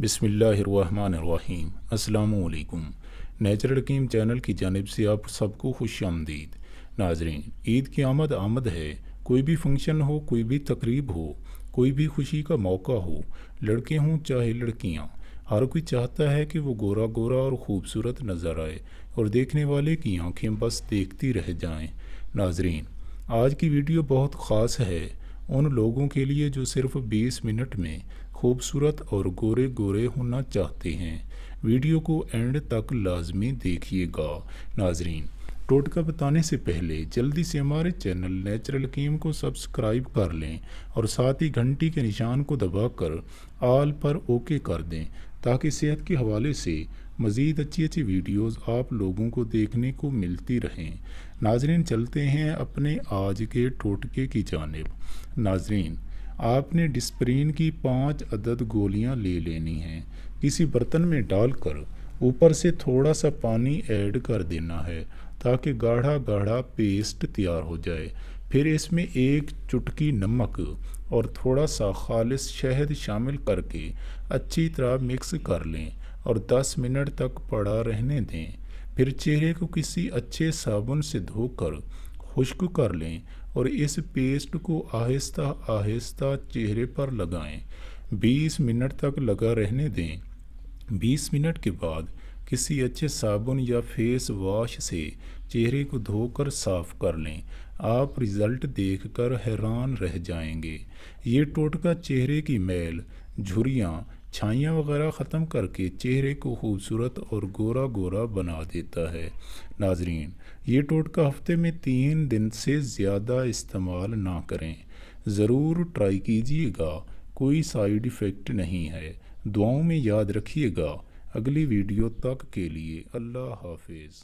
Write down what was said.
बिस्मिल्लाहिर्रहमानिर्रहीम। अस्सलामु अलैकुम। नेचुरल हकीम चैनल की जानिब से आप सबको खुश आमदीद। नाजरीन, ईद की आमद है। कोई भी फंक्शन हो, कोई भी तकरीब हो, कोई भी खुशी का मौका हो, लड़के हों चाहे लड़कियां, हर कोई चाहता है कि वो गोरा गोरा और ख़ूबसूरत नज़र आए और देखने वाले की आंखें बस देखती रह जाएं। नाजरीन, आज की वीडियो बहुत ख़ास है उन लोगों के लिए जो सिर्फ 20 मिनट में खूबसूरत और गोरे गोरे होना चाहते हैं। वीडियो को एंड तक लाजमी देखिएगा। नाजरीन, टोटका बताने से पहले जल्दी से हमारे चैनल नेचुरल हकीम को सब्सक्राइब कर लें और साथ ही घंटी के निशान को दबाकर आल पर ओके कर दें ताकि सेहत के हवाले से मज़ीद अच्छी वीडियोस आप लोगों को देखने को मिलती रहें। नाजरीन, चलते हैं अपने आज के टोटके की जानिब। नाजरीन, आपने डिस्प्रिन की 5 अदद गोलियां ले लेनी हैं। किसी बर्तन में डालकर ऊपर से थोड़ा सा पानी ऐड कर देना है ताकि गाढ़ा गाढ़ा पेस्ट तैयार हो जाए। फिर इसमें 1 चुटकी नमक और थोड़ा सा खालिस शहद शामिल करके अच्छी तरह मिक्स कर लें और 10 मिनट तक पड़ा रहने दें। फिर चेहरे को किसी अच्छे साबुन से धोकर खुश्क कर लें और इस पेस्ट को आहिस्ता आहिस्ता चेहरे पर लगाएं। 20 मिनट तक लगा रहने दें। 20 मिनट के बाद किसी अच्छे साबुन या फेस वॉश से चेहरे को धोकर साफ कर लें। आप रिज़ल्ट देखकर हैरान रह जाएंगे। ये टोटका चेहरे की मैल, झुर्रियाँ, छाइयाँ वगैरह ख़त्म करके चेहरे को खूबसूरत और गोरा गोरा बना देता है। नाजरीन, ये टोटका हफ्ते में 3 दिन से ज़्यादा इस्तेमाल ना करें। ज़रूर ट्राई कीजिएगा, कोई साइड इफ़ेक्ट नहीं है। दुआओं में याद रखिएगा। अगली वीडियो तक के लिए अल्लाह हाफिज़।